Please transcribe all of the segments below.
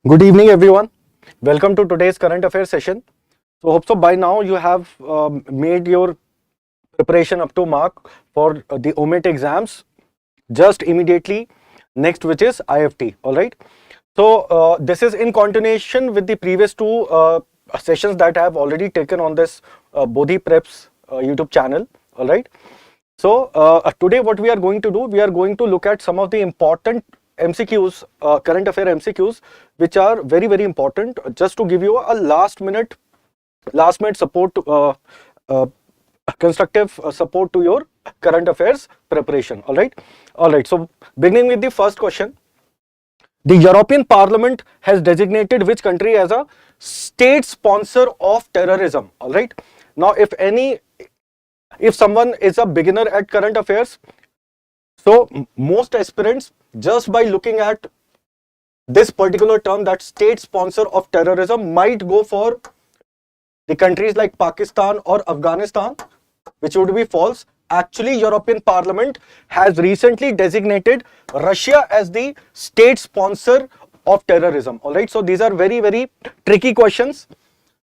Good evening, everyone. Welcome to today's current affairs session. So, hope so by now you have made your preparation up to mark for the OMIT exams just immediately next, which is IIFT. All right. So, this is in continuation with the previous two sessions that I have already taken on this Bodhi Preps YouTube channel. All right. So, today what we are going to do, we are going to look at some of the important MCQs, current affair MCQs, which are very, very important, just to give you a last minute support, constructive support to your current affairs preparation. All right. So, beginning with the first question, the European Parliament has designated which country as a state sponsor of terrorism. All right. Now, if someone is a beginner at current affairs, so most aspirants, just by looking at this particular term, that state sponsor of terrorism, might go for the countries like Pakistan or Afghanistan, which would be false. Actually, European Parliament has recently designated Russia as the state sponsor of terrorism. All right. So these are very, very tricky questions.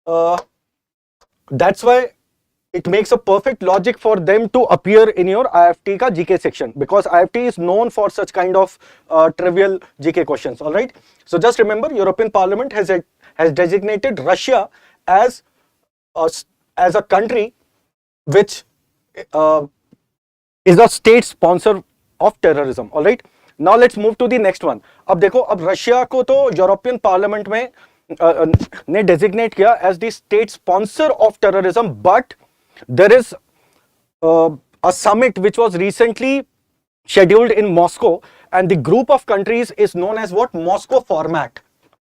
That's why it makes a perfect logic for them to appear in your IIFT ka GK section, because IIFT is known for such kind of trivial GK questions. All right. So just remember, European Parliament has designated Russia as a country which is a state sponsor of terrorism. All right. Now let's move to the next one. अब देखो, अब Russia को तो European parliament में ने designate किया as the state sponsor of terrorism, but there is a summit which was recently scheduled in Moscow, and the group of countries is known as what? Moscow format.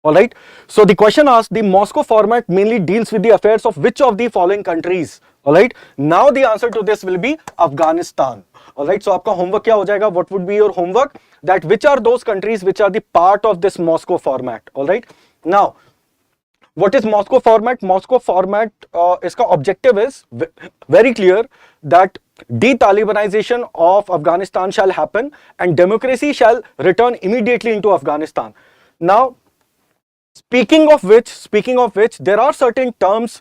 All right. So the question asked, the Moscow format mainly deals with the affairs of which of the following countries? All right. Now the answer to this will be Afghanistan. All right. So आपका homework क्या हो जाएगा? What would be your homework? That which are those countries which are the part of this Moscow format? All right. Now, what is Moscow format? Moscow format, इसका objective is very clear, that de-Talibanization of Afghanistan shall happen and democracy shall return immediately into Afghanistan. Now, speaking of which, there are certain terms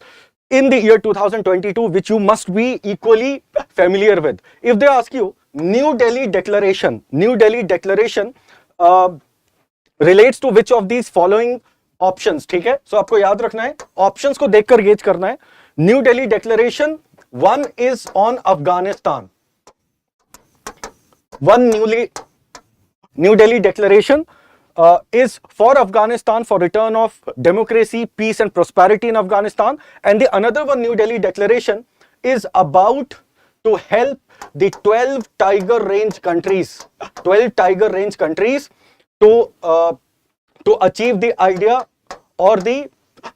in the year 2022 which you must be equally familiar with. If they ask you New Delhi Declaration relates to which of these following options? ठीक है. सो आपको याद रखना है, options को देखकर gauge करना है. New Delhi declaration, one is on Afghanistan. New Delhi declaration is for Afghanistan, for return of democracy, peace and prosperity in Afghanistan, and the another one, New Delhi Declaration, is about to help the 12 tiger range countries to achieve the idea or the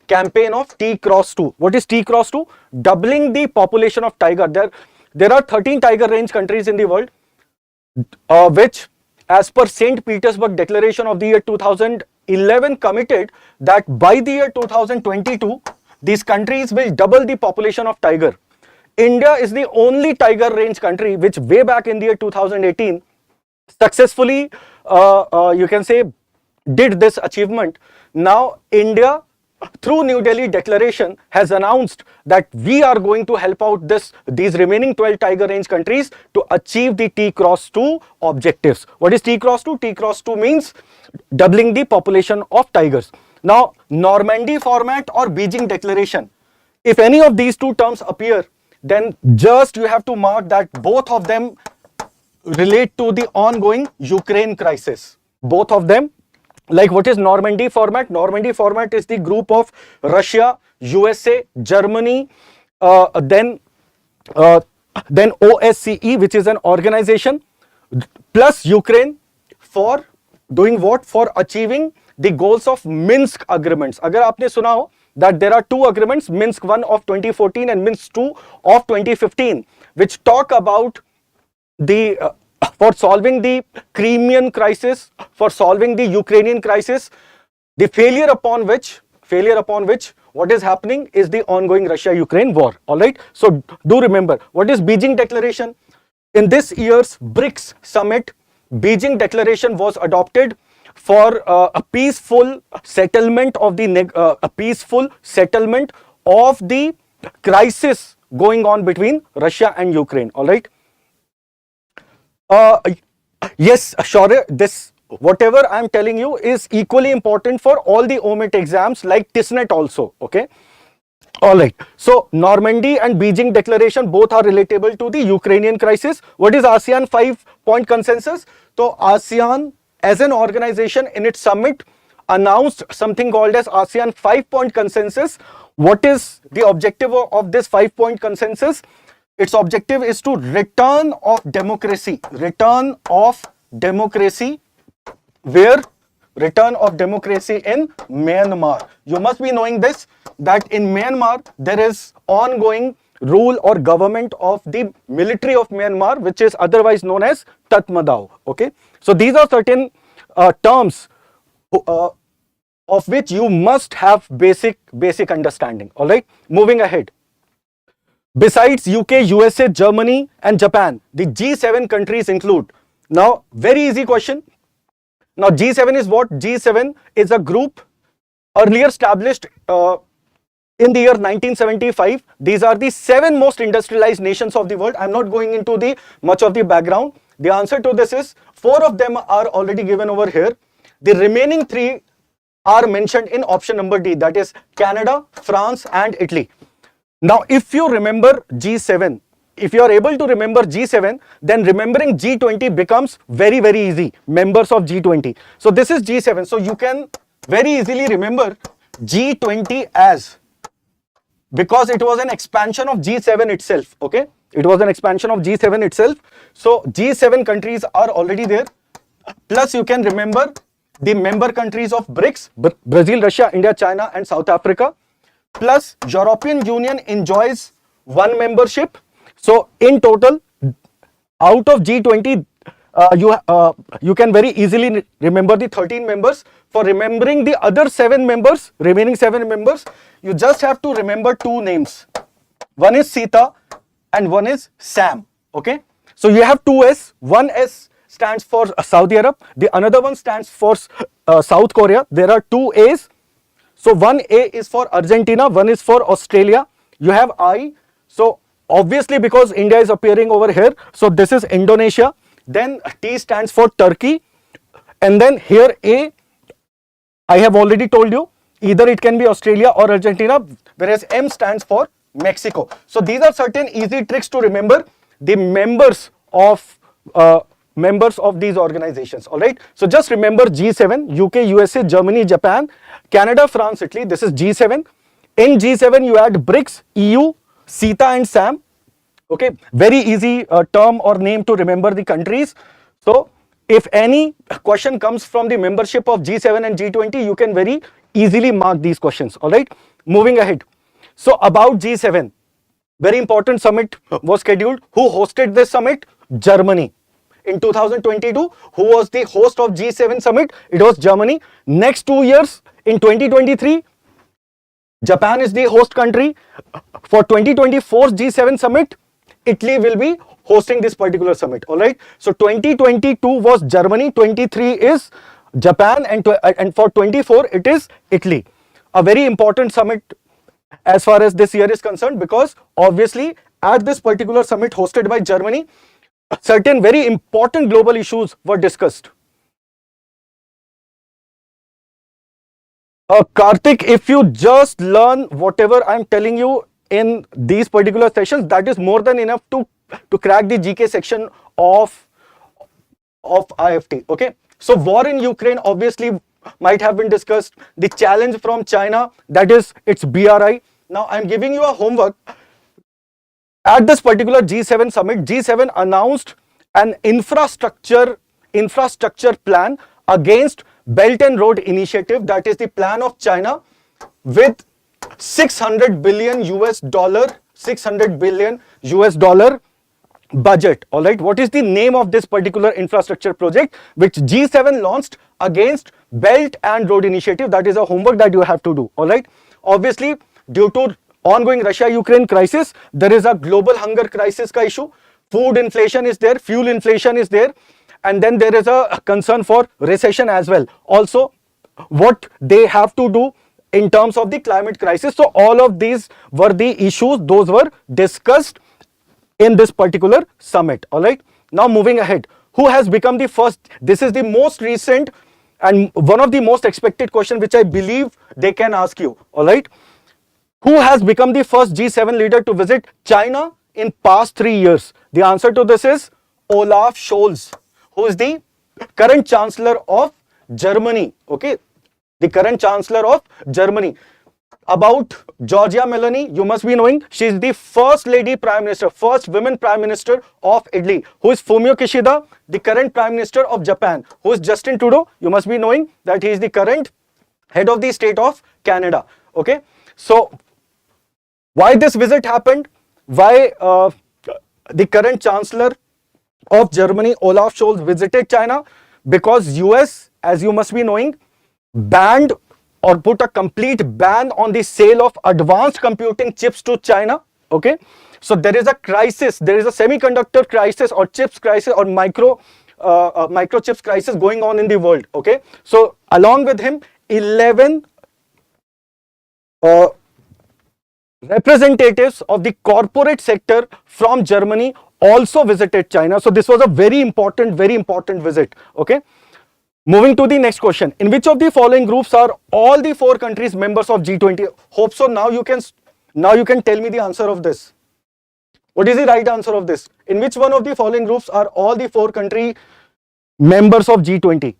campaign of T cross 2. What is T cross 2? Doubling the population of tiger. There are 13 tiger range countries in the world, which, as per St. Petersburg Declaration of the year 2011, committed that by the year 2022, these countries will double the population of tiger. India is the only tiger range country which way back in the year 2018 successfully, you can say, did this achievement. Now India, through New Delhi Declaration, has announced that we are going to help out these remaining 12 tiger range countries to achieve the T cross 2 objectives. What is T cross 2? T cross 2 means doubling the population of tigers. Now, Normandy format or Beijing Declaration, if any of these two terms appear, then just you have to mark that both of them relate to the ongoing Ukraine crisis. Both of them. Like, what is Normandy format? Normandy format is the group of Russia, USA, Germany, then OSCE, which is an organization, plus Ukraine, for doing what? For achieving the goals of Minsk agreements. Agar aapne suna ho that there are two agreements, Minsk 1 of 2014 and Minsk 2 of 2015, which talk about the for solving the Crimean crisis, for solving the Ukrainian crisis, the failure upon which what is happening is the ongoing Russia-Ukraine war. All right. So do remember, what is Beijing Declaration? In this year's BRICS summit, Beijing Declaration was adopted for a peaceful settlement of the crisis going on between Russia and Ukraine. All right. Yes, sure. This whatever I'm telling you is equally important for all the OMIT exams like TISNET also. Okay. All right. So Normandy and Beijing Declaration both are relatable to the Ukrainian crisis. What is ASEAN 5-point consensus? So ASEAN as an organization in its summit announced something called as ASEAN 5-point consensus. What is the objective of this 5-point consensus? Its objective is to return of democracy. Where? Return of democracy in Myanmar. You must be knowing this, that in Myanmar there is ongoing rule or government of the military of Myanmar, which is otherwise known as Tatmadaw. Okay, so these are certain terms of which you must have basic understanding. All right, moving ahead. Besides UK, USA, Germany and Japan, the G7 countries include. Now, very easy question. Now, G7 is what? G7 is a group earlier established in the year 1975. These are the 7 most industrialized nations of the world. I'm not going into much of the background. The answer to this is 4 of them are already given over here. The remaining 3 are mentioned in option number D, that is Canada, France and Italy. Now, if you remember G7, if you are able to remember G7, then remembering G20 becomes very, very easy. Members of G20. So this is G7. So you can very easily remember G20 as, because it was an expansion of G7 itself. Okay, it was an expansion of G7 itself. So G7 countries are already there. Plus you can remember the member countries of BRICS, Brazil, Russia, India, China and South Africa. Plus European Union enjoys 1 membership. So in total, out of G20, you can very easily remember the 13 members. For remembering the other 7 members, remaining 7 members, you just have to remember 2 names. One is Sita and one is Sam. Okay, so you have 2 S. One S stands for Saudi Arab. The another one stands for South Korea. There are 2 A's. So one A is for Argentina, one is for Australia. You have I. So obviously because India is appearing over here, so this is Indonesia. Then T stands for Turkey. And then here A, I have already told you, either it can be Australia or Argentina, whereas M stands for Mexico. So these are certain easy tricks to remember the members of these organizations. All right. So just remember G7, UK, USA, Germany, Japan, Canada, France, Italy. This is G7. In G7, you add BRICS, EU, Sita and Sam. Okay. Very easy term or name to remember the countries. So if any question comes from the membership of G7 and G20, you can very easily mark these questions. All right. Moving ahead. So about G7, very important summit was scheduled. Who hosted this summit? Germany. In 2022, who was the host of G7 summit? It was Germany. Next 2 years, in 2023, Japan is the host country. For 2024 G7 summit, Italy will be hosting this particular summit. All right. So 2022 was Germany, 23 is Japan, and for 24 it is Italy. A very important summit as far as this year is concerned, because obviously at this particular summit hosted by Germany, certain very important global issues were discussed. Karthik, if you just learn whatever I'm telling you in these particular sessions, that is more than enough to crack the GK section of IIFT. Okay. So war in Ukraine obviously might have been discussed. The challenge from China, that is its BRI. Now I'm giving you a homework. At this particular G7 summit, G7 announced an infrastructure plan against Belt and Road Initiative, that is the plan of China, with $600 billion budget. All right. What is the name of this particular infrastructure project which G7 launched against Belt and Road Initiative? That is a homework that you have to do. All right. Obviously, due to ongoing Russia-Ukraine crisis, there is a global hunger crisis ka issue. Food inflation is there, fuel inflation is there, and then there is a concern for recession as well. Also, what they have to do in terms of the climate crisis. So all of these were the issues, those were discussed in this particular summit. All right, now moving ahead, who has become the first? This is the most recent and one of the most expected question which I believe they can ask you. All right, who has become the first G7 leader to visit China in past 3 years? The answer to this is Olaf Scholz, who is the current chancellor of Germany. Okay, the current chancellor of Germany. About Giorgia Meloni, you must be knowing, she is the first lady prime minister, first women prime minister of Italy. Who is Fumio Kishida, the current prime minister of Japan. Who is Justin Trudeau, you must be knowing that he is the current head of the state of Canada. Okay, so why this visit happened? Why the current chancellor of Germany, Olaf Scholz, visited China? Because US, as you must be knowing, banned or put a complete ban on the sale of advanced computing chips to China. Okay, so there is a crisis, there is a semiconductor crisis or chips crisis or microchips crisis going on in the world. Okay, so along with him, 11 representatives of the corporate sector from Germany also visited China. So this was a very important visit. Okay, moving to the next question. In which of the following groups are all the 4 countries members of G20? Hope so now you can tell me the answer of this. What is the right answer of this? In which one of the following groups are all the 4 country members of G20?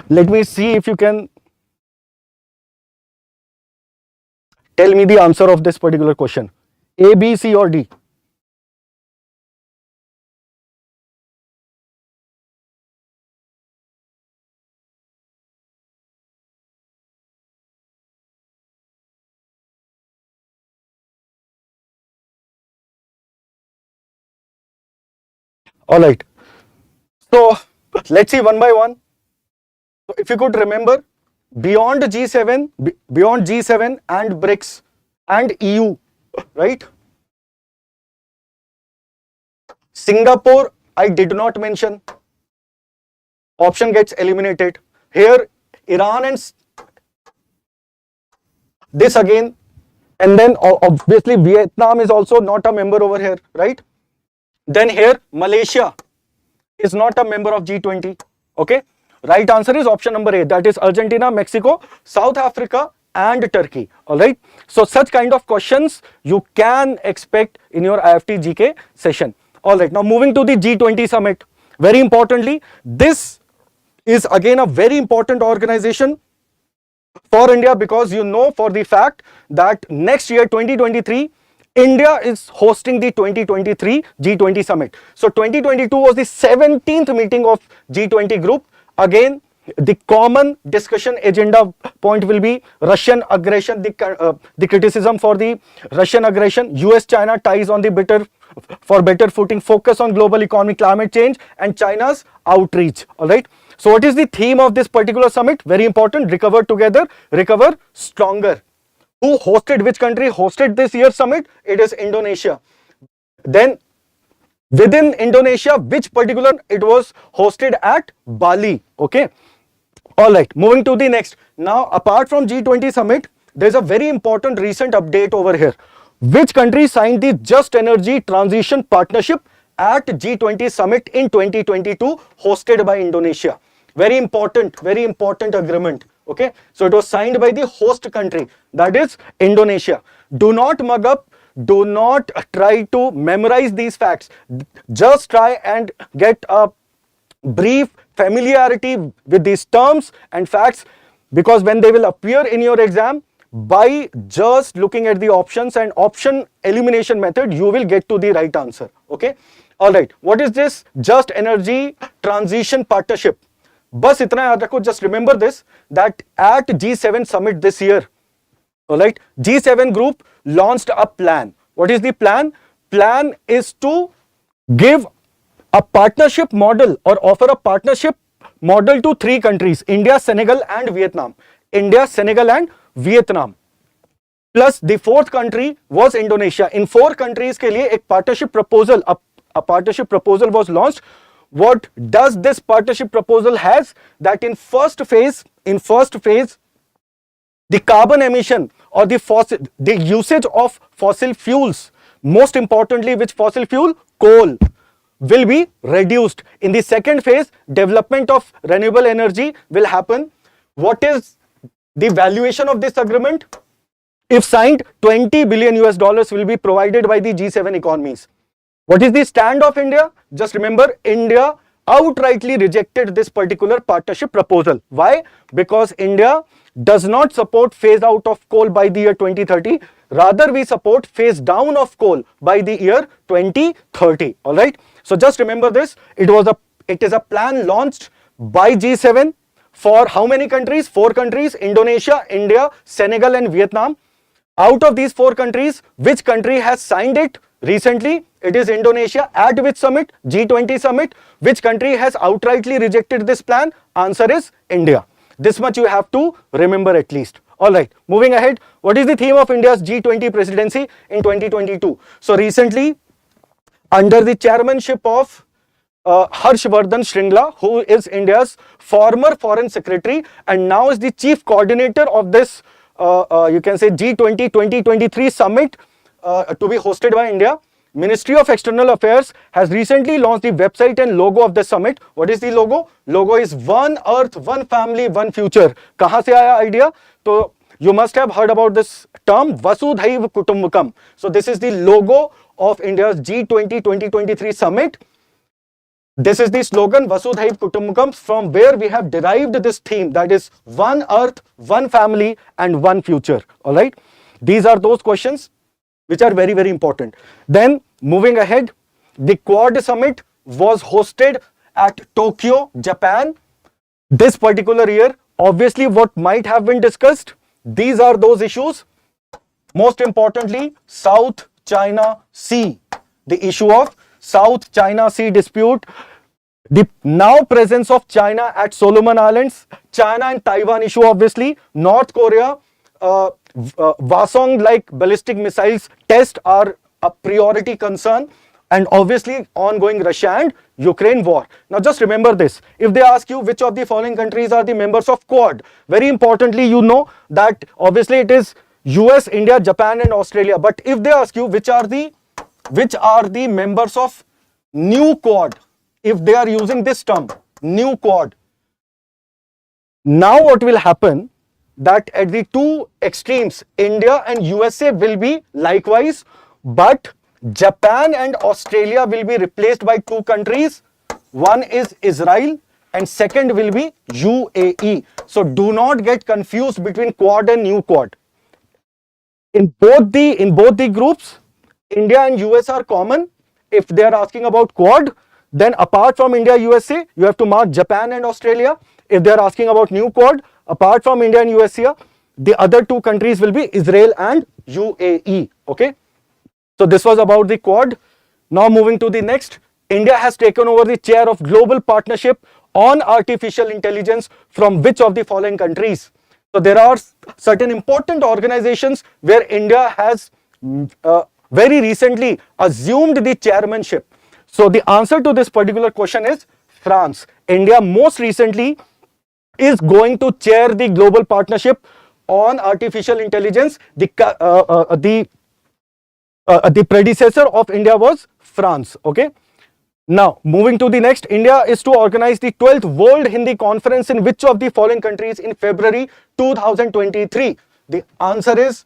Let me see if you can tell me the answer of this particular question. A, B, C or D? All right. So let's see one by one. So if you could remember, beyond G7 and BRICS and EU, right? Singapore, I did not mention. Option gets eliminated. Here, Iran and this again. And then obviously Vietnam is also not a member over here, right? Then here, Malaysia is not a member of G20. Okay. Right answer is option number A. That is Argentina, Mexico, South Africa and Turkey. All right. So such kind of questions you can expect in your IIFT GK session. All right. Now moving to the G20 Summit. Very importantly, this is again a very important organization for India, because you know for the fact that next year 2023 India is hosting the 2023 G20 Summit. So 2022 was the 17th meeting of G20 group. Again, the common discussion agenda point will be Russian aggression, the criticism for the Russian aggression, US-China ties on the better footing, focus on global economy, climate change and China's outreach. All right. So what is the theme of this particular summit? Very important. Recover together, recover stronger. Who hosted, which country hosted this year's summit? It is Indonesia. Then within Indonesia, which particular? It was hosted at Bali. Okay. All right. Moving to the next. Now, apart from G20 summit, there is a very important recent update over here. Which country signed the Just Energy Transition Partnership at G20 summit in 2022 hosted by Indonesia? Very important agreement. Okay, so it was signed by the host country, that is Indonesia. Do not mug up, do not try to memorize these facts. Just try and get a brief familiarity with these terms and facts, because when they will appear in your exam, by just looking at the options and option elimination method, you will get to the right answer. Okay, all right. What is this Just Energy Transition Partnership? बस इतना याद रखो, just remember this, that at G7 summit this year, all right, G7 group launched a plan. What is the plan? Plan is to give a partnership model or offer a partnership model to 3 countries, India, Senegal and Vietnam. India, Senegal and Vietnam. Plus the 4th country was Indonesia. In 4 countries के लिए एक partnership proposal, a partnership proposal was launched what does this partnership proposal has? That in first phase, the carbon emission or the usage of fossil fuels, most importantly, which fossil fuel? Coal, will be reduced. In the second phase, development of renewable energy will happen. What is the valuation of this agreement? If signed, 20 billion US dollars will be provided by the G7 economies. What is the stand of India? Just remember, India outrightly rejected this particular partnership proposal. Why? Because India does not support phase out of coal by the year 2030. Rather, we support phase down of coal by the year 2030. All right. So just remember this. It is a plan launched by G7 for how many countries? 4 countries: Indonesia, India, Senegal, and Vietnam. Out of these 4 countries, which country has signed it recently? It is Indonesia. At which summit? G20 Summit. Which country has outrightly rejected this plan? Answer is India. This much you have to remember at least. Alright, moving ahead. What is the theme of India's G20 presidency in 2022? So recently, under the chairmanship of Harshvardhan Shringla, who is India's former foreign secretary and now is the chief coordinator of this you can say G20 2023 summit to be hosted by India. Ministry of External Affairs has recently launched the website and logo of the summit. What is the logo? Logo is One Earth, One Family, One Future. Kahan se aaya idea? So you must have heard about this term, Vasudhaiv Kutumbakam. So this is the logo of India's G20 2023 summit. This is the slogan, Vasudhaiv Kutumbakam, from where we have derived this theme, that is One Earth, One Family, and One Future. All right. These are those questions which are very, very important. Then moving ahead, the Quad Summit was hosted at Tokyo, Japan this particular year. Obviously, what might have been discussed, these are those issues. Most importantly, South China Sea, the issue of South China Sea dispute, the now presence of China at Solomon Islands, China and Taiwan issue, obviously, North Korea, Hwasong-like ballistic missiles test are a priority concern, and obviously ongoing Russia and Ukraine war. Now just remember this, if they ask you which of the following countries are the members of Quad, very importantly you know that obviously it is US, India, Japan and Australia. But if they ask you which are the members of New Quad, if they are using this term, New Quad, now what will happen, that at the two extremes, India and USA will be likewise, but Japan and Australia will be replaced by 2 countries. One is Israel and second will be UAE. So do not get confused between Quad and New Quad. In both the groups, India and US are common. If they are asking about Quad, then apart from India, USA, you have to mark Japan and Australia. If they are asking about New Quad, apart from India and USA, the other 2 countries will be Israel and UAE. Okay. So this was about the Quad. Now moving to the next, India has taken over the chair of Global Partnership on Artificial Intelligence from which of the following countries? So there are certain important organizations where India has very recently assumed the chairmanship. So the answer to this particular question is France. India most recently is going to chair the Global Partnership on Artificial Intelligence. The predecessor of India was France. Okay. Now moving to the next, India is to organize the 12th World Hindi Conference in which of the following countries in February 2023? The answer is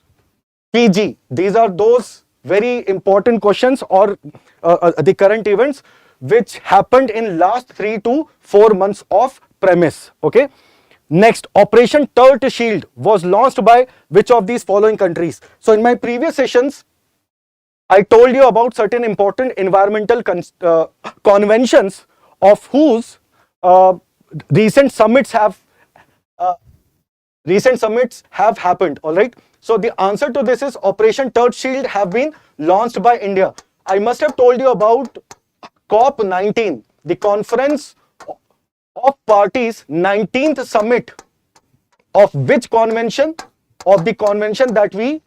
Fiji. These are those very important questions or the current events which happened in last 3 to 4 months of premise. Okay. Next, Operation Turtle Shield was launched by which of these following countries? So in my previous sessions, I told you about certain important environmental conventions of whose recent summits have happened. All right. So the answer to this is Operation Turtle Shield have been launched by India. I must have told you about COP19, the Conference of Parties 19th Summit of which convention? Of the convention that we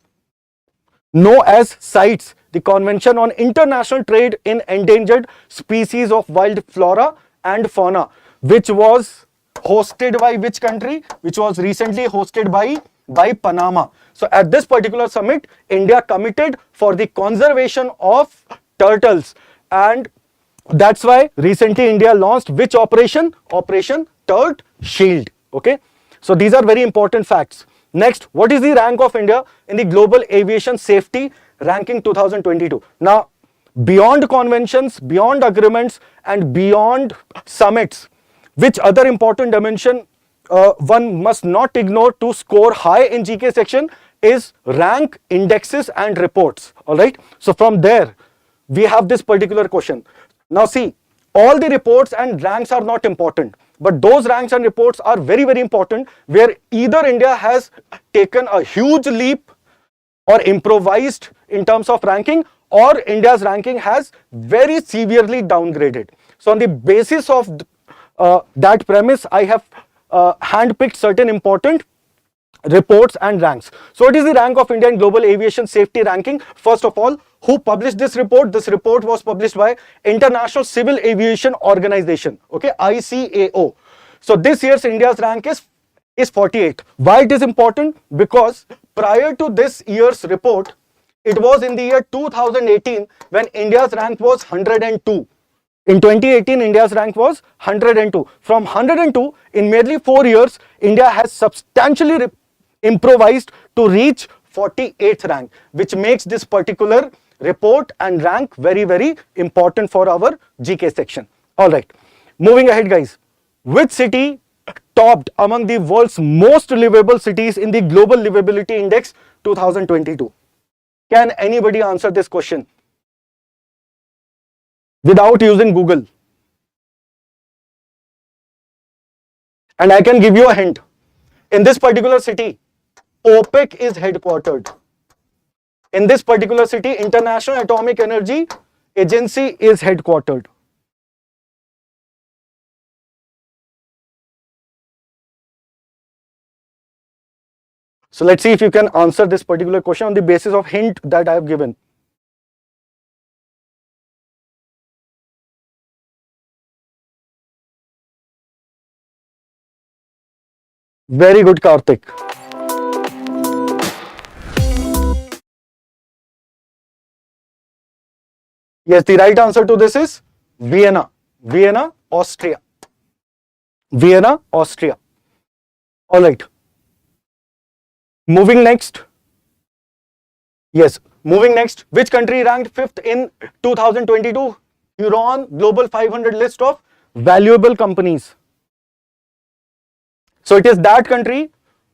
know as CITES, the Convention on International Trade in Endangered Species of Wild Flora and Fauna, which was hosted by which country? Which was recently hosted by Panama. So at this particular summit, India committed for the conservation of turtles, and that's why recently India launched which operation? Operation Turt Shield. Okay, so these are very important facts. Next, what is the rank of India in the Global Aviation Safety Ranking 2022? Now, beyond conventions, beyond agreements, and beyond summits, which other important dimension one must not ignore to score high in GK section is rank, indexes, and reports. All right. So from there, we have this particular question. Now see, all the reports and ranks are not important, but those ranks and reports are very, very important, where either India has taken a huge leap or improvised in terms of ranking, or India's ranking has very severely downgraded. So on the basis of that premise, I have handpicked certain important reports and ranks. So what is the rank of India in Global Aviation Safety Ranking? First of all, who published this report? This report was published by International Civil Aviation Organization, okay, ICAO. So this year's India's rank is 48. Why it is important? Because prior to this year's report, it was in the year 2018 when India's rank was 102. In 2018, India's rank was 102. From 102, in merely 4 years, India has substantially improvised to reach 48th rank, which makes this particular report and rank very, very important for our GK section. All right, moving ahead, guys. Which city topped among the world's most livable cities in the Global Livability Index 2022? Can anybody answer this question without using Google? And I can give you a hint. In this particular city, OPEC is headquartered. In this particular city, International Atomic Energy Agency is headquartered. So let's see if you can answer this particular question on the basis of hint that I have given. Very good, Karthik. Yes, the right answer to this is Vienna. Vienna, Austria. Vienna, Austria. All right. Moving next. Yes, moving next. Which country ranked 5th in 2022 Huron Global 500 list of valuable companies? So it is that country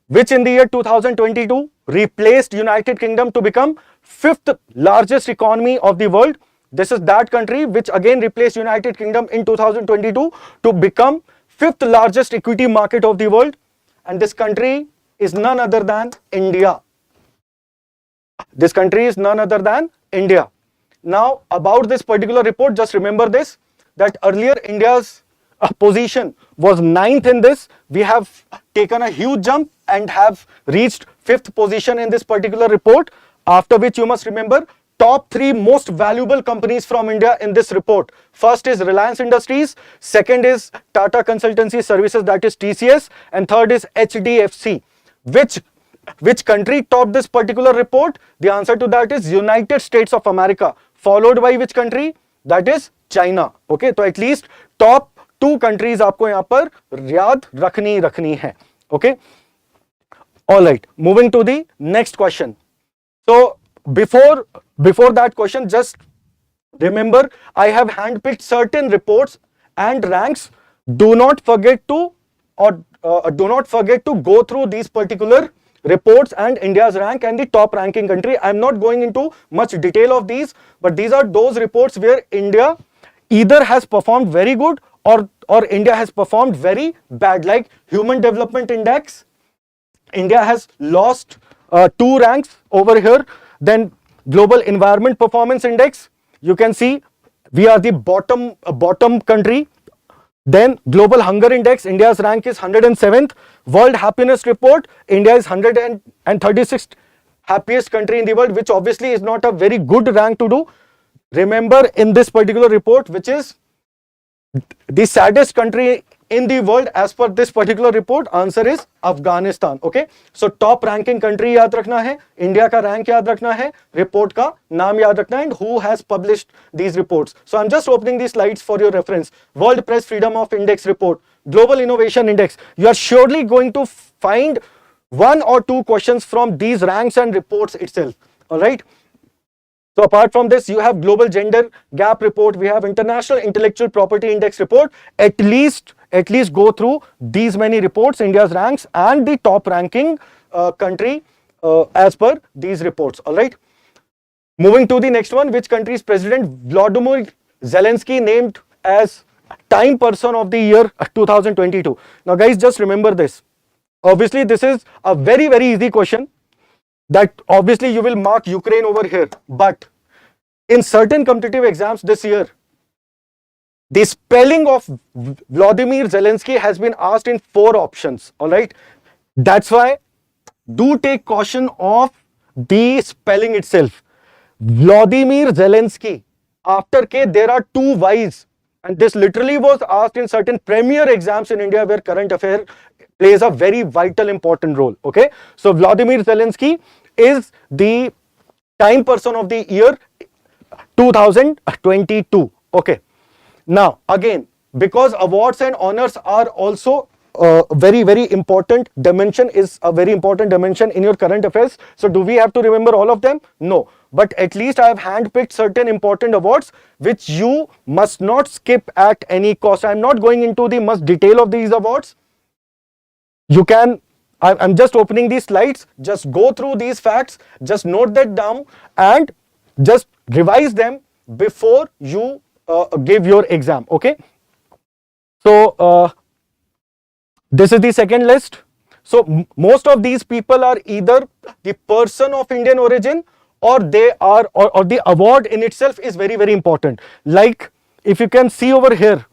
which in the year 2022 replaced United Kingdom to become 5th largest economy of the world. This is that country which again replaced United Kingdom in 2022 to become 5th largest equity market of the world. And this country is none other than India. This country is none other than India. Now about this particular report, just remember this, that earlier India's position was 9th in this. We have taken a huge jump and have reached 5th position in this particular report, after which you must remember top 3 most valuable companies from India in this report. First is Reliance Industries, second is Tata Consultancy Services, that is TCS, and third is HDFC. Which country topped this particular report? The answer to that is United States of America, followed by which country? That is China. Okay, so at least top 2 countries आपको यहाँ पर याद रखनी है. Okay, all right, moving to the next question. So before that question, just remember I have handpicked certain reports and ranks. Do not forget to go through these particular reports and India's rank and the top ranking country. I am not going into much detail of these, but these are those reports where India either has performed very good or India has performed very bad. Like Human Development Index, India has lost 2 ranks over here. Then Global Environment Performance Index, you can see we are the bottom country. Then Global Hunger Index, India's rank is 107th. World Happiness Report, India is 136th happiest country in the world, which obviously is not a very good rank to do. Remember in this particular report, which is the saddest country in the world as per this particular report? Answer is Afghanistan. Okay, so top ranking country याद रखना है, India का rank याद रखना है, report का नाम याद रखना है, and who has published these reports. So I'm just opening these slides for your reference. World Press Freedom of Index report, Global Innovation Index. You are surely going to find one or two questions from these ranks and reports itself. All right. So apart from this, you have Global Gender Gap report, we have International Intellectual Property Index report. At least go through these many reports, India's ranks and the top ranking country as per these reports. All right. Moving to the next one, which country's President Volodymyr Zelensky named as Time Person of the Year 2022. Now guys, just remember this. Obviously, this is a very, very easy question, that obviously you will mark Ukraine over here, but in certain competitive exams this year, the spelling of Volodymyr Zelensky has been asked in 4 options. All right, that's why do take caution of the spelling itself. Volodymyr Zelensky, after K there are 2 Y's, and this literally was asked in certain premier exams in India where current affair plays a very vital important role. Okay, so Volodymyr Zelensky is the Time Person of the Year 2022. Okay, now again, because awards and honors are also very, very important dimension, is a very important dimension in your current affairs. So do we have to remember all of them? No, but at least I have handpicked certain important awards which you must not skip at any cost. I am not going into the much detail of these awards. You can, I'm just opening these slides, just go through these facts, just note that down and just revise them before you give your exam. Okay, so this is the second list. So most of these people are either the person of Indian origin, or they are, or the award in itself is very, very important. Like if you can see over here,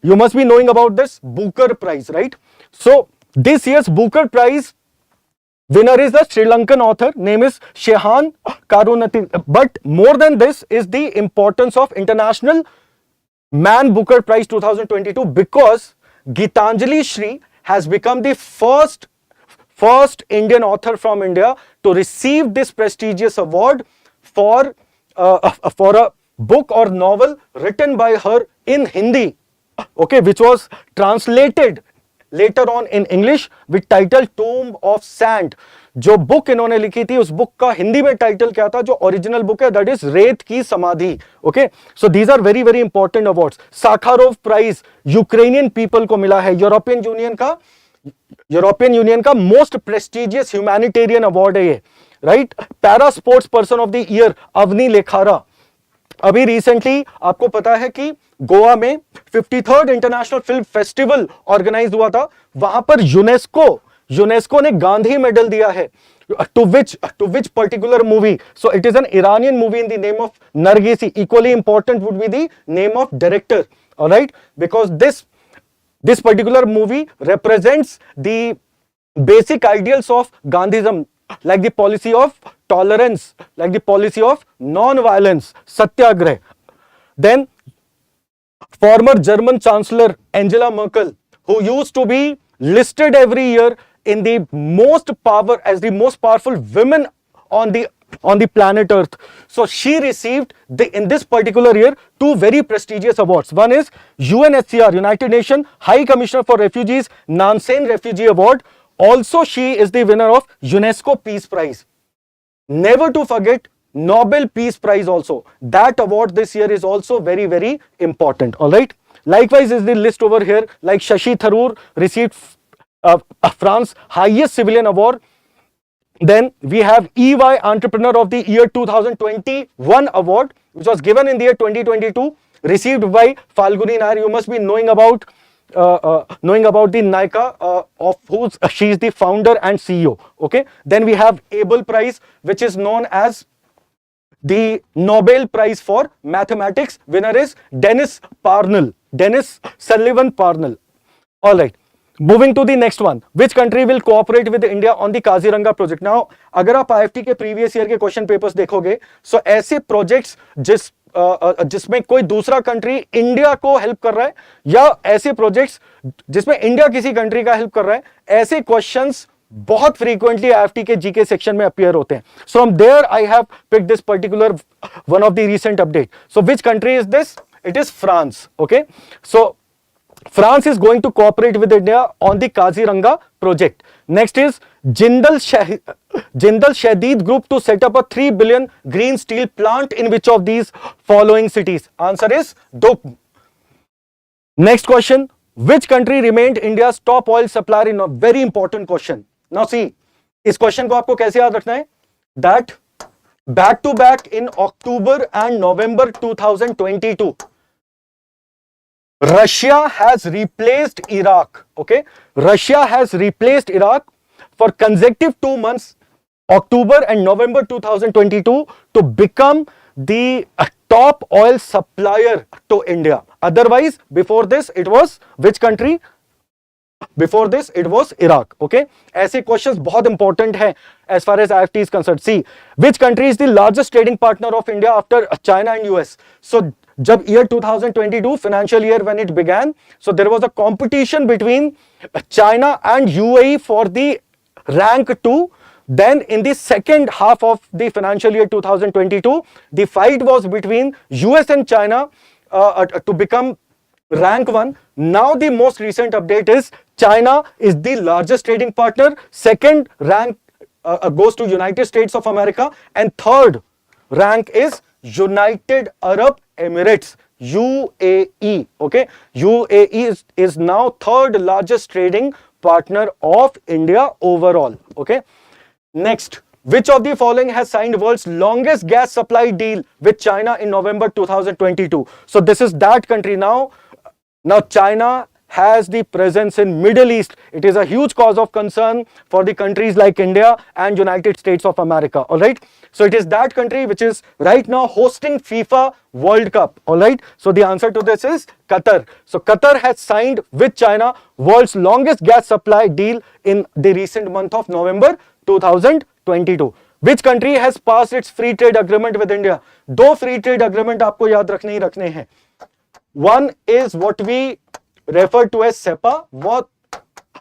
you must be knowing about this Booker Prize, right? So this year's Booker Prize winner is the Sri Lankan author, name is Shehan Karunati. But more than this is the importance of International Man Booker Prize 2022, because Gitanjali Shri has become the first Indian author from India to receive this prestigious award for a book or novel written by her in Hindi, okay, which was translated later on in English with title Tomb of Sand. जो book इन्होंने लिखी थी, उस book का हिंदी में title क्या था, जो ओरिजिनल बुक है, दैट इज रेत की समाधि. Okay, so these are very, very important awards. Sakharov prize Ukrainian people को मिला है. यूरोपियन यूनियन का मोस्ट प्रेस्टिजियस ह्यूमैनिटेरियन अवार्ड है ये, right. Para sports person of the year Avani Lekhara. अभी रिसेंटली आपको पता है कि गोवा में 53rd international film festival organise हुआ था. वहां पर यूनेस्को ने गांधी मेडल दिया है. To which particular movie? So it is an Iranian movie in the name of Nargisi. Equally important would be the name of director. Alright, because this particular movie represents the basic ideals of Gandhism, like the policy of tolerance, like the policy of non-violence, satyagrah. Then former German Chancellor Angela Merkel, who used to be listed every year in the most powerful women on the planet Earth. So she received in this particular year 2 very prestigious awards. One is UNHCR, United Nations High Commissioner for Refugees, Nansen Refugee Award. Also she is the winner of UNESCO Peace Prize. Never to forget Nobel Peace Prize also. That award this year is also very, very important. All right. Likewise is the list over here, like Shashi Tharoor received France's highest civilian award. Then we have EY Entrepreneur of the Year 2021 award, which was given in the year 2022, received by Falguni Nair. You must be knowing about the Nykaa, of whose she is the founder and CEO. Okay. Then we have Abel Prize, which is known as the Nobel Prize for Mathematics. Winner is Dennis Sullivan Parnell. All right. Moving to the next one, which country will cooperate with India on the Kaziranga project? Now, अगर आप IIFT के previous year के question papers देखोगे, so ऐसे projects जिसमें कोई दूसरा country India को हेल्प कर रहा है, या ऐसे प्रोजेक्ट्स जिसमें इंडिया किसी कंट्री का हेल्प कर रहा है, ऐसे क्वेश्चंस बहुत फ्रीक्वेंटली आईएफटी के जीके सेक्शन में अपीयर होते हैं. So from there I have picked this particular one of the recent update. So which country is this? It is France. Okay, so France is going to cooperate with India on the Kaziranga project. Next is Jindal Shahid Group to set up a 3 billion green steel plant in which of these following cities? Answer is Dok. Next question, which country remained India's top oil supplier? In a very important question. Now see, इस question को आपको कैसे याद रखना है? That back to back in October and November 2022, Russia has replaced Iraq. Okay, Russia has replaced Iraq for consecutive 2 months, October and November 2022, to become the top oil supplier to India. Otherwise, before this, it was which country? Before this, it was Iraq. Okay, ऐसे questions बहुत important है as far as IIFT is concerned. See, which country is the largest trading partner of India after China and US? So, जब year 2022 financial year when it began, so there was a competition between China and UAE for the rank 2. Then in the second half of the financial year 2022, the fight was between US and China to become rank 1. Now the most recent update is China is the largest trading partner. Second rank goes to United States of America, and third rank is United Arab Emirates, UAE. Okay, UAE is now third largest trading partner of India overall. Okay, next, which of the following has signed world's longest gas supply deal with China in November 2022? So this is that country. Now China has the presence in Middle East. It is a huge cause of concern for the countries like India and United States of America. All right, so it is that country which is right now hosting FIFA World Cup. All right, so the answer to this is Qatar. So Qatar has signed with China world's longest gas supply deal in the recent month of November 2022. Which country has passed its free trade agreement with India? दो free trade agreement आपको याद रखने ही रखने हैं. One is what we refer to as SEPA,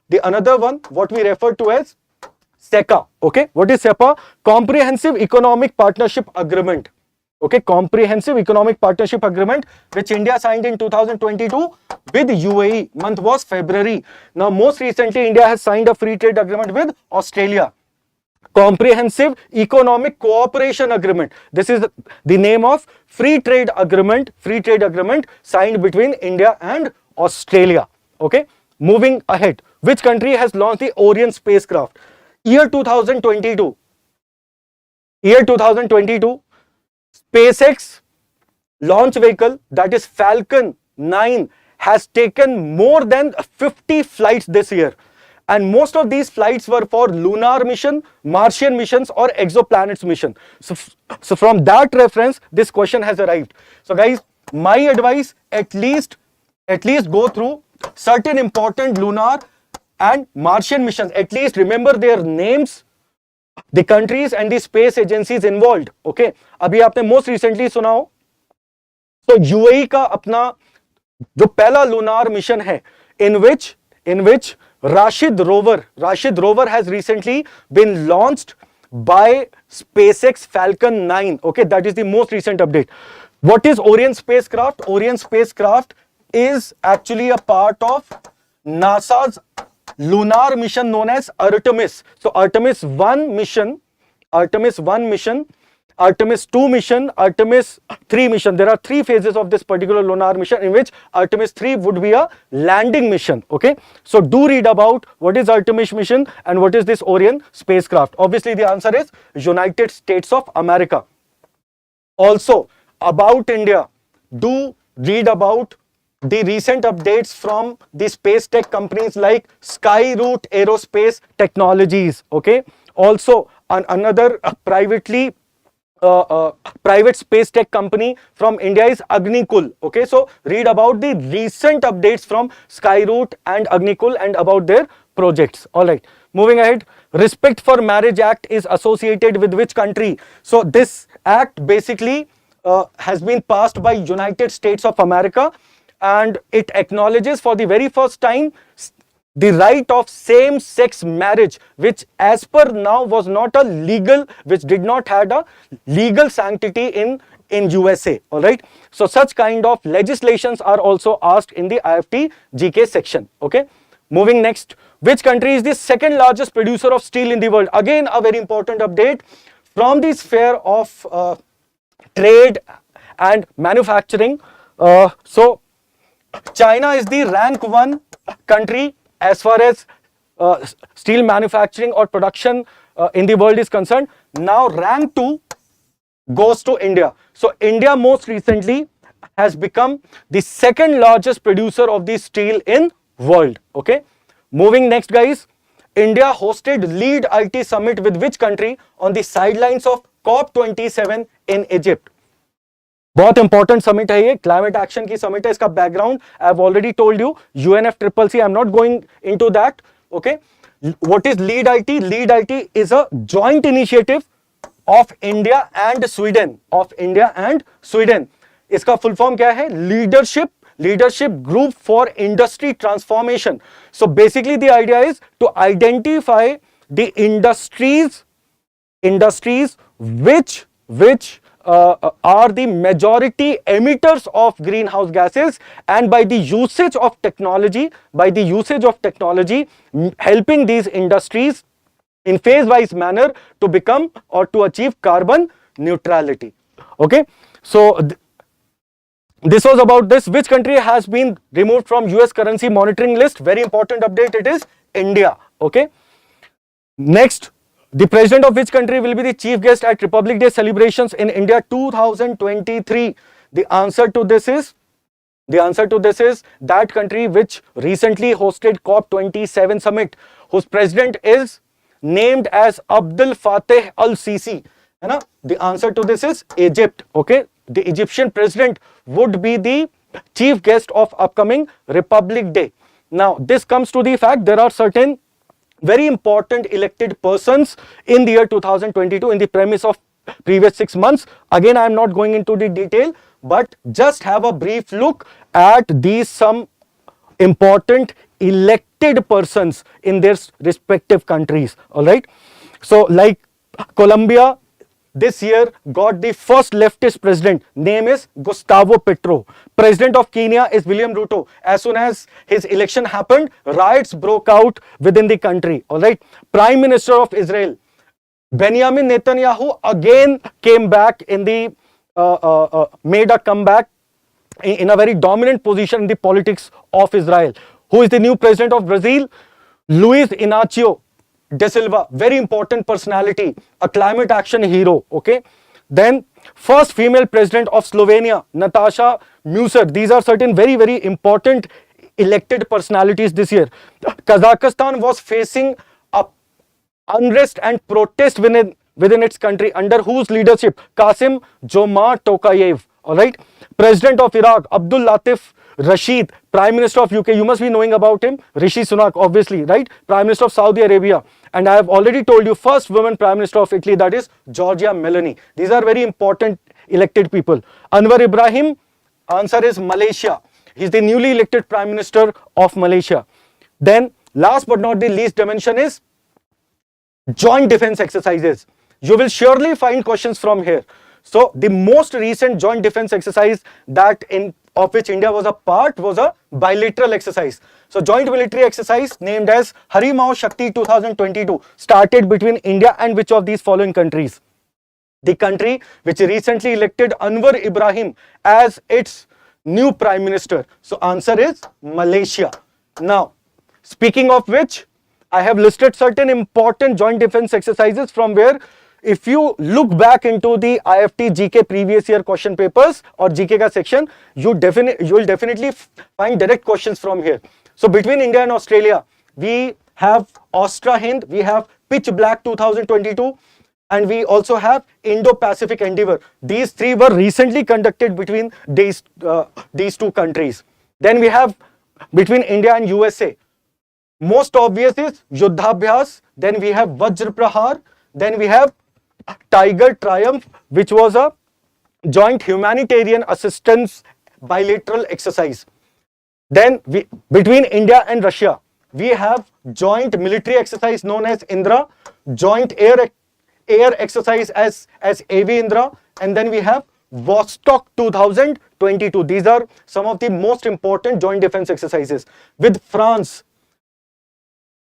the another one what we refer to as SECA. Okay, what is SEPA? Comprehensive Economic Partnership Agreement. Okay, Comprehensive Economic Partnership Agreement, which India signed in 2022 with UAE. Month was February. Now most recently India has signed a free trade agreement with Australia. Comprehensive Economic Cooperation Agreement. This is the name of free trade agreement signed between India and Australia. Okay, moving ahead, which country has launched the Orion spacecraft? Year 2022, SpaceX launch vehicle, that is Falcon 9, has taken more than 50 flights this year. And most of these flights were for lunar mission, Martian missions, or exoplanets mission. So from that reference, this question has arrived. So guys, my advice, at least go through certain important lunar and Martian missions. At least remember their names, the countries and the space agencies involved. Okay, अभी आपने most recently सुना हो, तो UAE का अपना जो पहला lunar mission है, in which Rashid rover has recently been launched by SpaceX Falcon 9. Okay, that is the most recent update. What is Orion spacecraft? Orion spacecraft is actually a part of NASA's lunar mission known as Artemis. So Artemis 1 mission, Artemis 2 mission, Artemis 3 mission. There are 3 phases of this particular lunar mission, in which Artemis 3 would be a landing mission. Okay, so do read about what is Artemis mission and what is this Orion spacecraft. Obviously the answer is United States of America. Also about India, do read about the recent updates from the space tech companies like Skyroot Aerospace Technologies. Okay, also another private space tech company from India is Agnikul. Okay, so read about the recent updates from Skyroot and Agnikul and about their projects. All right, moving ahead, Respect for Marriage Act is associated with which country? So this act basically has been passed by United States of America, and it acknowledges for the very first time the right of same-sex marriage, which as per now was not a legal, which did not had a legal sanctity in USA. All right. So such kind of legislations are also asked in the IIFT GK section. Okay. Moving next, which country is the second largest producer of steel in the world? Again, a very important update from the sphere of trade and manufacturing. So China is the rank 1 country as far as steel manufacturing or production in the world is concerned. Now rank 2 goes to India. So India most recently has become the second largest producer of the steel in world. Okay. Moving next, guys. India hosted lead IT summit with which country on the sidelines of COP27 in Egypt? बहुत important summit है ये, climate action की summit है. इसका background I have already told you, UNFCCC. I am not going into that. Okay. What is LeadIT? LeadIT is a joint initiative of India and Sweden. Of India and Sweden. इसका full form क्या है? Leadership Group for Industry Transformation. So basically the idea is to identify the industries which are the majority emitters of greenhouse gases, and by the usage of technology, helping these industries in phase-wise manner to become or to achieve carbon neutrality. Okay, so this was about this. Which country has been removed from US currency monitoring list? Very important update. It is India. Okay. Next. The president of which country will be the chief guest at Republic Day celebrations in India 2023? The answer to this is that country which recently hosted COP27 summit, whose president is named as Abdel Fattah al-Sisi. The answer to this is Egypt. Okay, the Egyptian president would be the chief guest of upcoming Republic Day. Now, this comes to the fact there are certain very important elected persons in the year 2022 in the premise of previous 6 months. Again, I am not going into the detail, but just have a brief look at these some important elected persons in their respective countries. All right. So like Colombia this year got the first leftist president. Name is Gustavo Petro. President of Kenya is William Ruto. As soon as his election happened, riots broke out within the country. All right. Prime Minister of Israel, Benjamin Netanyahu, again came back in the made a comeback in a very dominant position in the politics of Israel. Who is the new president of Brazil? Luiz Inácio De Silva, very important personality, a climate action hero. Okay. Then first female president of Slovenia, Natasha Muser. These are certain very, very important elected personalities this year. Kazakhstan was facing a unrest and protest within its country, under whose leadership? Qasim Jomart Tokayev. All right. President of Iraq, Abdul Latif Rashid. Prime Minister of UK, you must be knowing about him, Rishi Sunak, obviously, right? Prime Minister of Saudi Arabia. And I have already told you, first woman Prime Minister of Italy, that is Giorgia Meloni. These are very important elected people. Anwar Ibrahim, answer is Malaysia. He's the newly elected Prime Minister of Malaysia. Then, last but not the least dimension is joint defense exercises. You will surely find questions from here. So, the most recent joint defense exercise of which India was a part was a bilateral exercise. So, joint military exercise named as Harimau Shakti 2022 started between India and which of these following countries? The country which recently elected Anwar Ibrahim as its new Prime Minister. So, answer is Malaysia. Now, speaking of which, I have listed certain important joint defense exercises from where, if you look back into the IIFT GK previous year question papers or GK ka section, you will definitely find direct questions from here. So between India and Australia, we have Austra Hind, we have Pitch Black 2022, and we also have Indo-Pacific Endeavour. These three were recently conducted between these two countries. Then we have between India and USA. Most obvious is Yuddhabhyas. Then we have Vajra Prahar. Then we have Tiger Triumph, which was a joint humanitarian assistance bilateral exercise. Then between India and Russia, we have joint military exercise known as Indra, joint air exercise as AV Indra, and then we have Vostok 2022. These are some of the most important joint defense exercises. With France,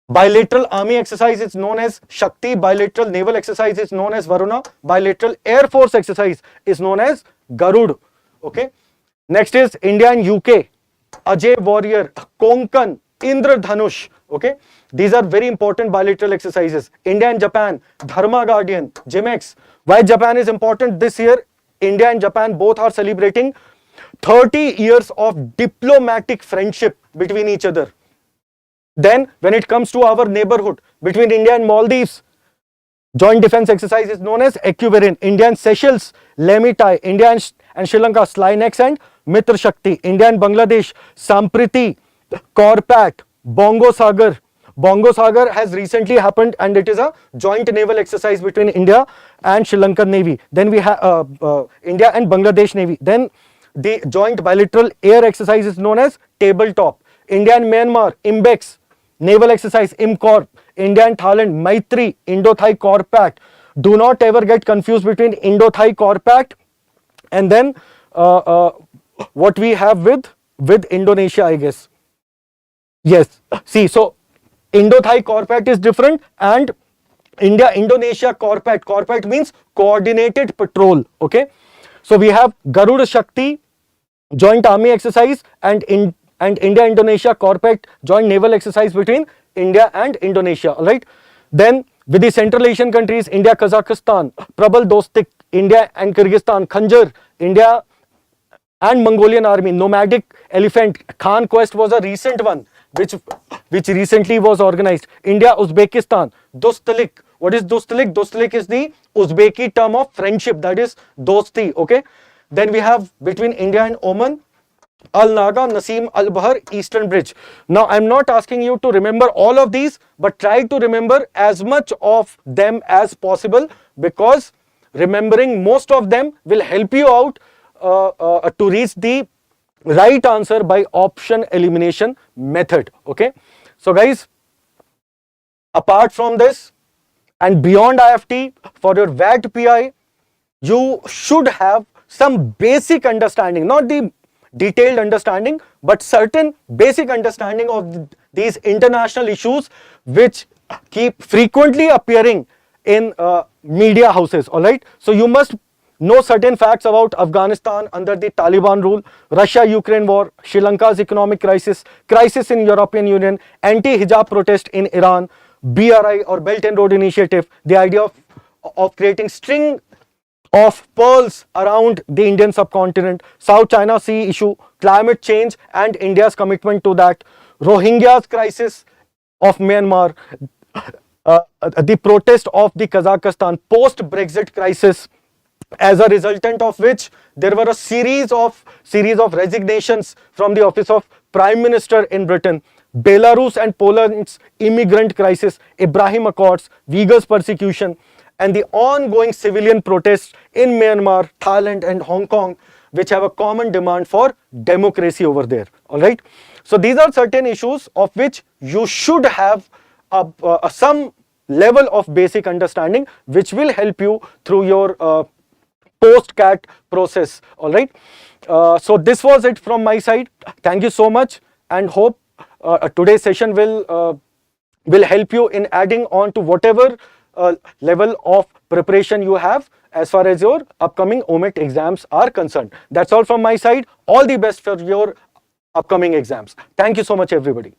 bilateral army exercise is known as Shakti, bilateral naval exercise is known as Varuna, bilateral air force exercise is known as Garud. Okay. Next is India and UK, Ajay Warrior, Konkan, Indradhanush. Okay. These are very important bilateral exercises. India and Japan, Dharma Guardian, Jimex. Why Japan is important this year? India and Japan both are celebrating 30 years of diplomatic friendship between each other. Then when it comes to our neighborhood between India and Maldives, joint defense exercise is known as Equivalent. India and Seychelles, Lemitai. India and Sri Lanka, Slynex and Mitra Shakti. India and Bangladesh, Sampriti, Korpat, Bongo Sagar. Bongo Sagar has recently happened and it is a joint naval exercise between India and Sri Lankan Navy. Then we have India and Bangladesh Navy. Then the joint bilateral air exercise is known as Tabletop. India and Myanmar, IMBEX. Naval exercise, IMCORP. India and Thailand, Maitri, Indo-Thai Corpact. Do not ever get confused between Indo-Thai Corpact and then what we have with Indonesia, I guess. Yes. See, so Indo-Thai Corpact is different and India-Indonesia Corpact. Corpact means coordinated patrol. Okay. So we have Garuda Shakti, joint army exercise, and India-Indonesia Corpact joint naval exercise between India and Indonesia. All right. Then with the Central Asian countries, India, Kazakhstan, Prabal Dostik, India and Kyrgyzstan, Khanjar, India and Mongolian army, nomadic elephant. Khan Quest was a recent one which recently was organized. India, Uzbekistan, Dostalik. What is Dostalik? Dostalik is the Uzbeki term of friendship, that is Dosti. Okay. Then we have between India and Oman, Al Naga, Nasim Al Bahar, Eastern Bridge. Now I'm not asking you to remember all of these, but try to remember as much of them as possible, because remembering most of them will help you out to reach the right answer by option elimination method. Okay. So guys, apart from this and beyond IFT, for your VAT PI, you should have some basic understanding, not the detailed understanding, but certain basic understanding of these international issues which keep frequently appearing in media houses. All right. So you must know certain facts about Afghanistan under the Taliban rule, Russia-Ukraine war, Sri Lanka's economic crisis, crisis in European Union, anti-hijab protest in Iran, BRI or Belt and Road Initiative, the idea of creating string of pearls around the Indian subcontinent, South China Sea issue, climate change and India's commitment to that, Rohingyas crisis of Myanmar, the protest of the Kazakhstan, post-Brexit crisis, as a resultant of which there were a series of resignations from the office of Prime Minister in Britain, Belarus and Poland's immigrant crisis, Ibrahim Accords, Uyghurs persecution, and the ongoing civilian protests in Myanmar, Thailand and Hong Kong, which have a common demand for democracy over there. All right. So these are certain issues of which you should have some level of basic understanding, which will help you through your post-CAT process. All right. So this was it from my side. Thank you so much, and hope today's session will help you in adding on to whatever level of preparation you have as far as your upcoming OMET exams are concerned. That's all from my side. All the best for your upcoming exams. Thank you so much, everybody.